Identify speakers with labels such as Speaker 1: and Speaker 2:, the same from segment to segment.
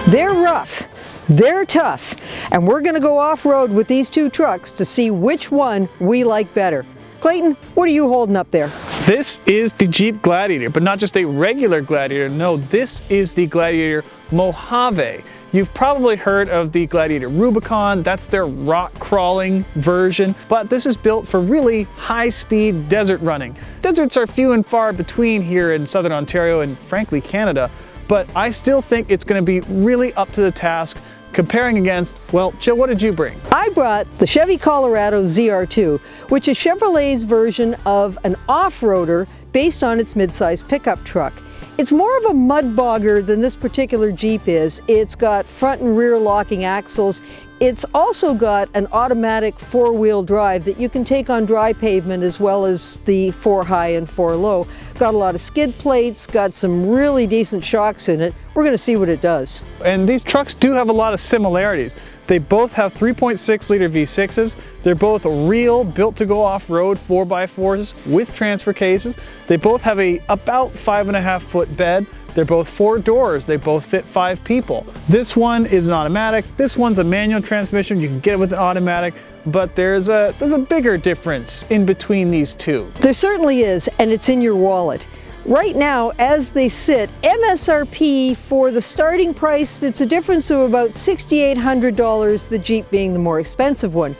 Speaker 1: They're rough, they're tough, and we're going to go off-road with these two trucks to see which one we like better. Clayton, what are you holding up there?
Speaker 2: This is the Jeep Gladiator, but not just a regular Gladiator. No, this is the Gladiator Mojave. You've probably heard of the Gladiator Rubicon. That's their rock crawling version, but this is built for really high-speed desert running. Deserts are few and far between here in southern Ontario and frankly Canada, but I still think it's going to be really up to the task comparing against, well, Jill, what did you bring?
Speaker 1: I brought the Chevy Colorado ZR2, which is Chevrolet's version of an off-roader based on its midsize pickup truck. It's more of a mud bogger than this particular Jeep is. It's got front and rear locking axles. It's also got an automatic four-wheel drive that you can take on dry pavement as well as the 4 high and 4 low. Got a lot of skid plates, got some really decent shocks in it. We're going to see what it does.
Speaker 2: And these trucks do have a lot of similarities. They both have 3.6 liter V6s. They're both real, built to go off-road 4x4s with transfer cases. They both have a about 5.5 foot bed. They're both 4 doors. They both fit 5 people. This one is an automatic. This one's a manual transmission. You can get it with an automatic, but there's a bigger difference in between these two.
Speaker 1: There certainly is, and it's in your wallet. Right now, as they sit, MSRP for the starting price, it's a difference of about $6,800, the Jeep being the more expensive one.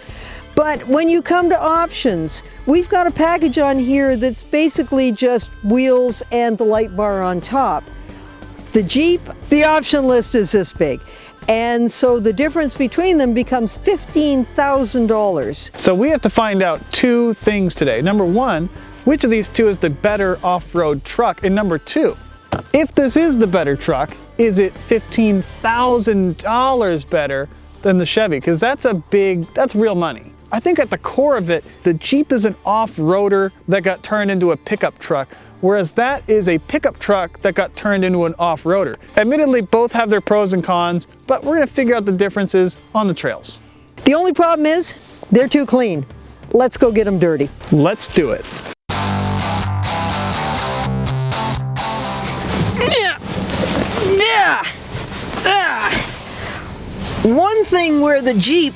Speaker 1: But when you come to options, we've got a package on here that's basically just wheels and the light bar on top. The Jeep, the option list is this big. And so the difference between them becomes $15,000.
Speaker 2: So we have to find out 2 things today. Number 1, which of these two is the better off-road truck? And number 2, if this is the better truck, is it $15,000 better than the Chevy? Because that's real money. I think at the core of it, the Jeep is an off-roader that got turned into a pickup truck, whereas that is a pickup truck that got turned into an off-roader. Admittedly, both have their pros and cons, but we're gonna figure out the differences on the trails.
Speaker 1: The only problem is, they're too clean. Let's go get them dirty.
Speaker 2: Let's do it.
Speaker 1: One thing where the Jeep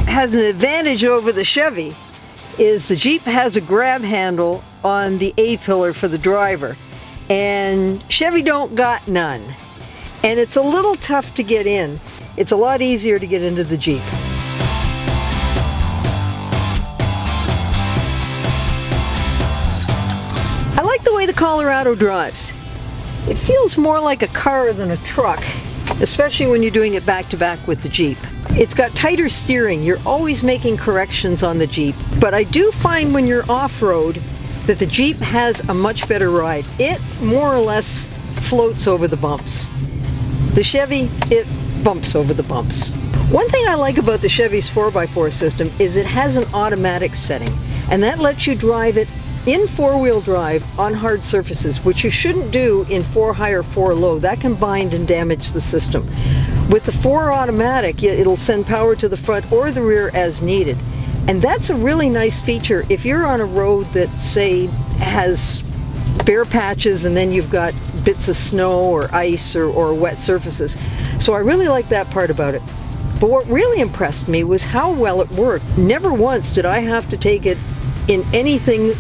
Speaker 1: has an advantage over the Chevy is the Jeep has a grab handle on the A-pillar for the driver, and Chevy don't got none. And it's a little tough to get in. It's a lot easier to get into the Jeep. I like the way the Colorado drives. It feels more like a car than a truck, especially when you're doing it back-to-back with the Jeep. It's got tighter steering. You're always making corrections on the Jeep. But I do find when you're off-road that the Jeep has a much better ride. It more or less floats over the bumps. The Chevy, it bumps over the bumps. One thing I like about the Chevy's 4x4 system is it has an automatic setting, and that lets you drive it in 4-wheel drive on hard surfaces, which you shouldn't do in 4 high or 4 low. That can bind and damage the system. With the 4 automatic, it'll send power to the front or the rear as needed. And that's a really nice feature if you're on a road that, say, has bare patches and then you've got bits of snow or ice or wet surfaces. So I really like that part about it. But what really impressed me was how well it worked. Never once did I have to take it in anything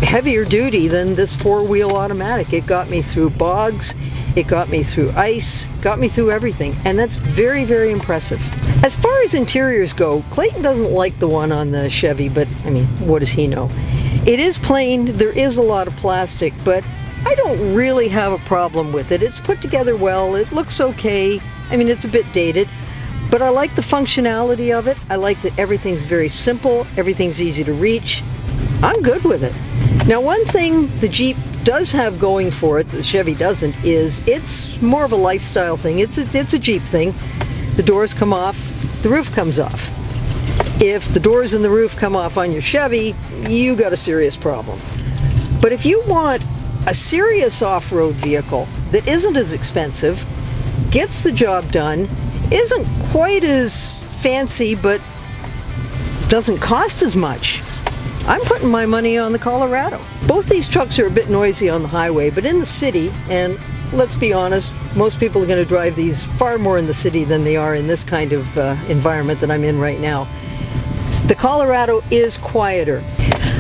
Speaker 1: heavier duty than this 4-wheel automatic. It got me through bogs, it got me through ice, got me through everything, and that's very, very impressive. As far as interiors go, Clayton doesn't like the one on the Chevy, but I mean, what does he know? It is plain, there is a lot of plastic, but I don't really have a problem with it. It's put together well, it looks okay. I mean, it's a bit dated, but I like the functionality of it. I like that everything's very simple, everything's easy to reach. I'm good with it. Now, one thing the Jeep does have going for it that the Chevy doesn't is it's more of a lifestyle thing. It's a Jeep thing. The doors come off, the roof comes off. If the doors and the roof come off on your Chevy, you got a serious problem. But if you want a serious off-road vehicle that isn't as expensive, gets the job done, isn't quite as fancy, but doesn't cost as much, I'm putting my money on the Colorado. Both these trucks are a bit noisy on the highway, but in the city and let's be honest, most people are going to drive these far more in the city than they are in this kind of environment that I'm in right now. The Colorado is quieter.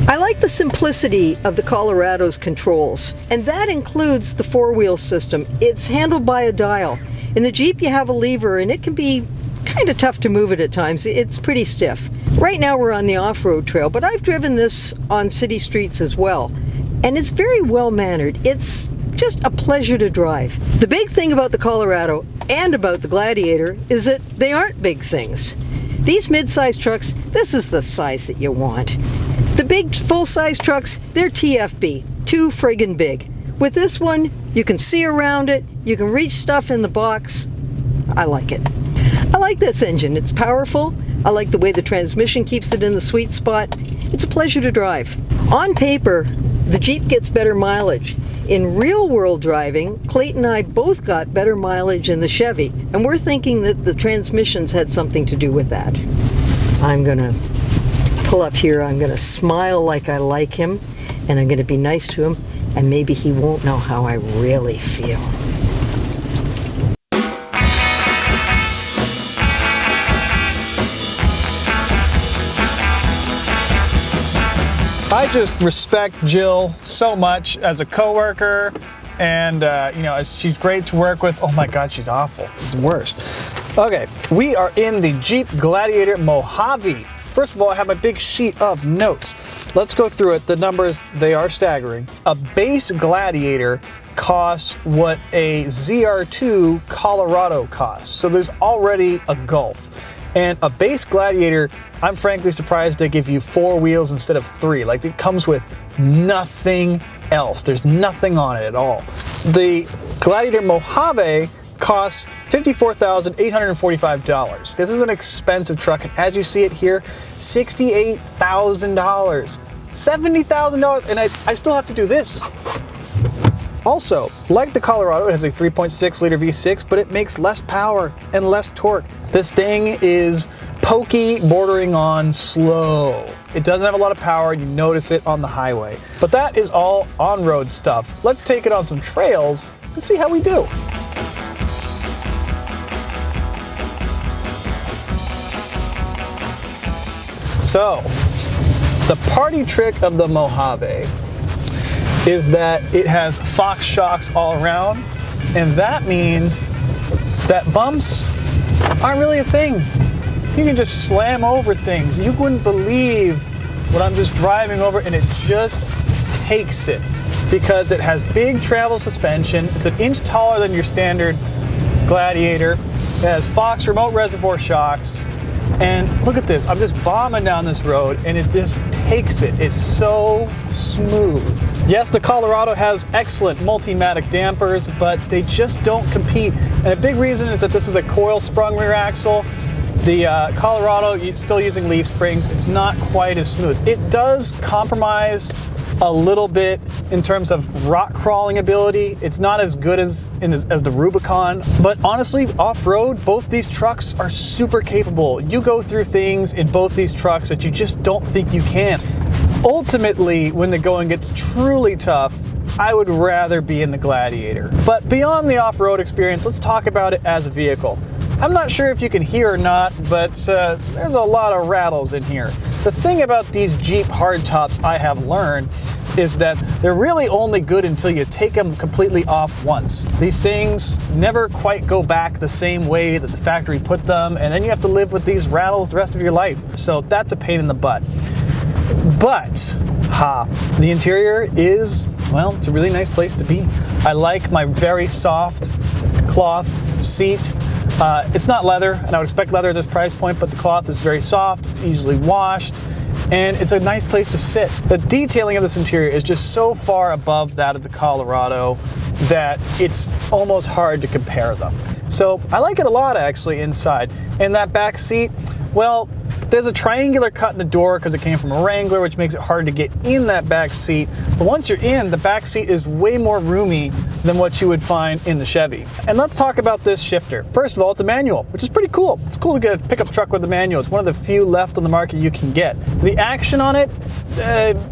Speaker 1: I like the simplicity of the Colorado's controls, and that includes the four-wheel system. It's handled by a dial. In the Jeep, you have a lever, and it can be kind of tough to move it at times. It's pretty stiff. Right now we're on the off-road trail, but I've driven this on city streets as well, and it's very well mannered. It's just a pleasure to drive. The big thing about the Colorado and about the Gladiator is that they aren't big things. These mid-size trucks, this is the size that you want. The big full-size trucks, they're TFB, too friggin' big. With this one, you can see around it, you can reach stuff in the box. I like it. I like this engine. It's powerful. I like the way the transmission keeps it in the sweet spot. It's a pleasure to drive. On paper, the Jeep gets better mileage. In real-world driving, Clayton and I both got better mileage in the Chevy, and we're thinking that the transmissions had something to do with that. I'm gonna pull up here, I'm gonna smile like I like him, and I'm gonna be nice to him, and maybe he won't know how I really feel.
Speaker 2: I just respect Jill so much as a coworker, and you know, she's great to work with. Oh my God, she's awful. It's the worst. Okay, we are in the Jeep Gladiator Mojave. First of all, I have my big sheet of notes. Let's go through it. The numbers, they are staggering. A base Gladiator costs what a ZR2 Colorado costs. So there's already a gulf. And a base Gladiator, I'm frankly surprised they give you 4 wheels instead of 3. Like, it comes with nothing else. There's nothing on it at all. The Gladiator Mojave costs $54,845. This is an expensive truck, and as you see it here, $68,000, $70,000, and I still have to do this. Also, like the Colorado, it has a 3.6 liter V6, but it makes less power and less torque. This thing is pokey, bordering on slow. It doesn't have a lot of power, and you notice it on the highway. But that is all on-road stuff. Let's take it on some trails and see how we do. So, the party trick of the Mojave is that it has Fox shocks all around, and that means that bumps aren't really a thing. You can just slam over things. You wouldn't believe what I'm just driving over, and it just takes it because it has big travel suspension. It's an inch taller than your standard Gladiator. It has Fox remote reservoir shocks. And look at this, I'm just bombing down this road and it just takes it. It's so smooth. Yes, the Colorado has excellent multi-matic dampers, but they just don't compete. And a big reason is that this is a coil sprung rear axle. The Colorado, it's still using leaf springs. It's not quite as smooth. It does compromise a little bit in terms of rock crawling ability. It's not as good as the Rubicon, but honestly, off-road, both these trucks are super capable. You go through things in both these trucks that you just don't think you can. Ultimately, when the going gets truly tough, I would rather be in the Gladiator. But beyond the off-road experience, let's talk about it as a vehicle. I'm not sure if you can hear or not, but there's a lot of rattles in here. The thing about these Jeep hardtops I have learned is that they're really only good until you take them completely off once. These things never quite go back the same way that the factory put them, and then you have to live with these rattles the rest of your life. So that's a pain in the butt. But, the interior is, well, it's a really nice place to be. I like my very soft cloth seat. It's not leather, and I would expect leather at this price point, but the cloth is very soft, it's easily washed, and it's a nice place to sit. The detailing of this interior is just so far above that of the Colorado that it's almost hard to compare them. So I like it a lot, actually, inside. And that back seat, well, there's a triangular cut in the door because it came from a Wrangler, which makes it hard to get in that back seat. But once you're in, the back seat is way more roomy than what you would find in the Chevy. And let's talk about this shifter. First of all, it's a manual, which is pretty cool. It's cool to get a pickup truck with a manual. It's one of the few left on the market you can get. The action on it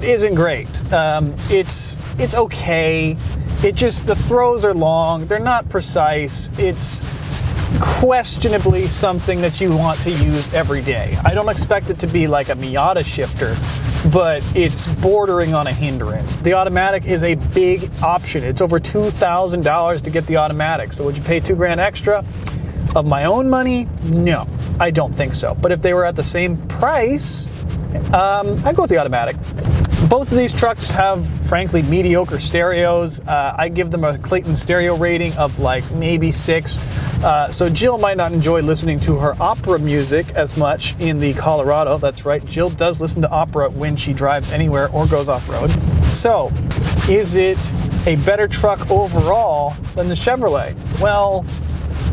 Speaker 2: isn't great. It's okay. the throws are long, they're not precise, it's questionably something that you want to use every day. I don't expect it to be like a Miata shifter, but it's bordering on a hindrance. The automatic is a big option. It's over $2,000 to get the automatic. So would you pay $2,000 extra? Of my own money? No, I don't think so. But if they were at the same price, I'd go with the automatic. Both of these trucks have, frankly, mediocre stereos. I give them a Clayton stereo rating of like maybe 6. So Jill might not enjoy listening to her opera music as much in the Colorado. That's right, Jill does listen to opera when she drives anywhere or goes off-road. So, is it a better truck overall than the Chevrolet? Well,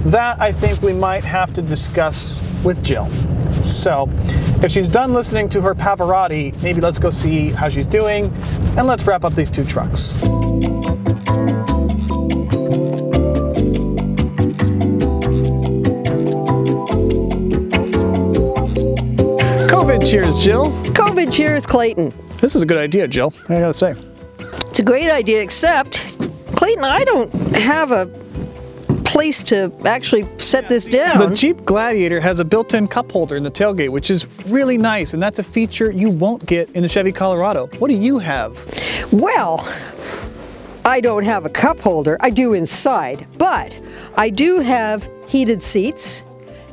Speaker 2: that I think we might have to discuss with Jill. So, if she's done listening to her Pavarotti, maybe let's go see how she's doing, and let's wrap up these two trucks. COVID cheers, Jill.
Speaker 1: COVID cheers, Clayton.
Speaker 2: This is a good idea, Jill, I gotta say.
Speaker 1: It's a great idea, except, Clayton, I don't have a place to actually set this down.
Speaker 2: The Jeep Gladiator has a built-in cup holder in the tailgate, which is really nice, and that's a feature you won't get in the Chevy Colorado. What do you have?
Speaker 1: Well, I don't have a cup holder. I do inside, but I do have heated seats,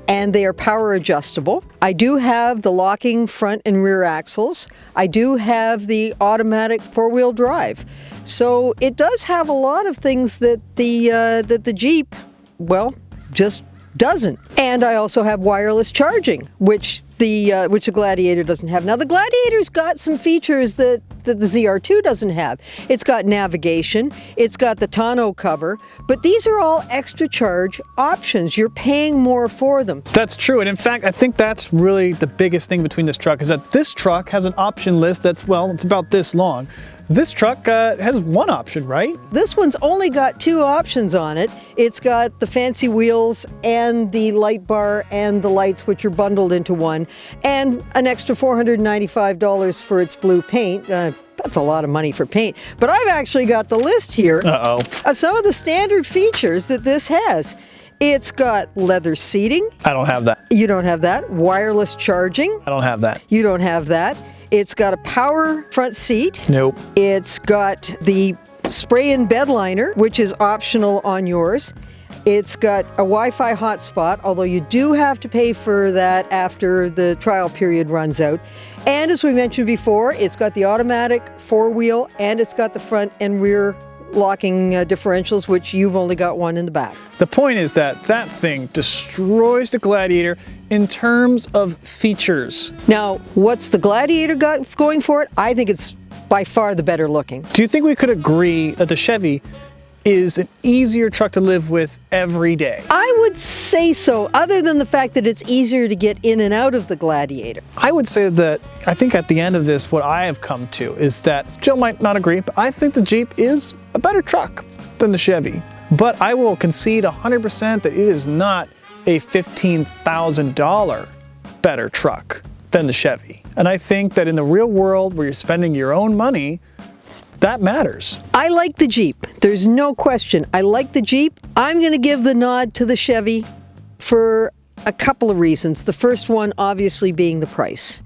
Speaker 1: and they are power adjustable. I do have the locking front and rear axles. I do have the automatic four-wheel drive. So it does have a lot of things that the Jeep, well, just doesn't. And I also have wireless charging, which the Gladiator doesn't have. Now the Gladiator's got some features that the ZR2 doesn't have. It's got navigation, it's got the tonneau cover, but these are all extra charge options. You're paying more for them.
Speaker 2: That's true, and in fact, I think that's really the biggest thing between this truck, is that this truck has an option list that's, well, it's about this long. This truck has one option, right?
Speaker 1: This one's only got 2 options on it. It's got the fancy wheels and the light bar and the lights, which are bundled into one, and an extra $495 for its blue paint. That's a lot of money for paint. But I've actually got the list here of some of the standard features that this has. It's got leather seating.
Speaker 2: I don't have that.
Speaker 1: You don't have that. Wireless charging.
Speaker 2: I don't have that.
Speaker 1: You don't have that. It's got a power front seat.
Speaker 2: Nope.
Speaker 1: It's got the spray-in bed liner, which is optional on yours. It's got a Wi-Fi hotspot, although you do have to pay for that after the trial period runs out. And as we mentioned before, it's got the automatic four-wheel, and it's got the front and rear locking differentials, which you've only got one in the back.
Speaker 2: The point is that that thing destroys the Gladiator in terms of features.
Speaker 1: Now, what's the Gladiator got going for it? I think it's by far the better looking.
Speaker 2: Do you think we could agree that the Chevy is an easier truck to live with every day?
Speaker 1: I would say so, other than the fact that it's easier to get in and out of the Gladiator.
Speaker 2: I would say that, I think at the end of this, what I have come to is that, Jill might not agree, but I think the Jeep is a better truck than the Chevy. But I will concede 100% that it is not a $15,000 better truck than the Chevy. And I think that in the real world, where you're spending your own money, that matters.
Speaker 1: I like the Jeep. There's no question. I like the Jeep. I'm going to give the nod to the Chevy for a couple of reasons. The first one, obviously, being the price.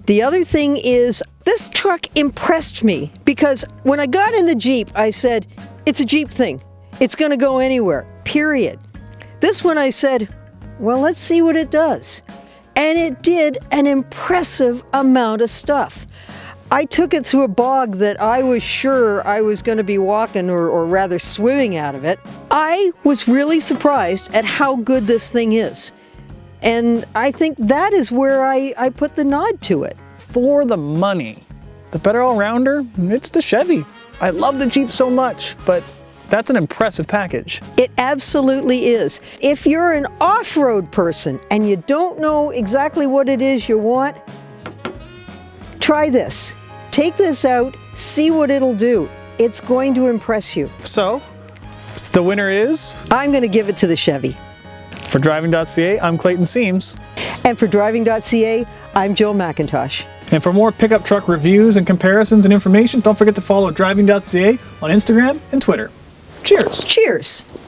Speaker 1: The other thing is, this truck impressed me because when I got in the Jeep, I said, it's a Jeep thing. It's going to go anywhere, period. This one I said, well, let's see what it does. And it did an impressive amount of stuff. I took it through a bog that I was sure I was going to be walking or rather swimming out of it. I was really surprised at how good this thing is. And I think that is where I put the nod to it.
Speaker 2: For the money, the better all-rounder, it's the Chevy. I love the Jeep so much, but that's an impressive package.
Speaker 1: It absolutely is. If you're an off-road person and you don't know exactly what it is you want, try this. Take this out, see what it'll do. It's going to impress you.
Speaker 2: So, the winner is?
Speaker 1: I'm going to give it to the Chevy.
Speaker 2: For Driving.ca, I'm Clayton Seams.
Speaker 1: And for Driving.ca, I'm Jil McIntosh.
Speaker 2: And for more pickup truck reviews and comparisons and information, don't forget to follow Driving.ca on Instagram and Twitter. Cheers.
Speaker 1: Cheers.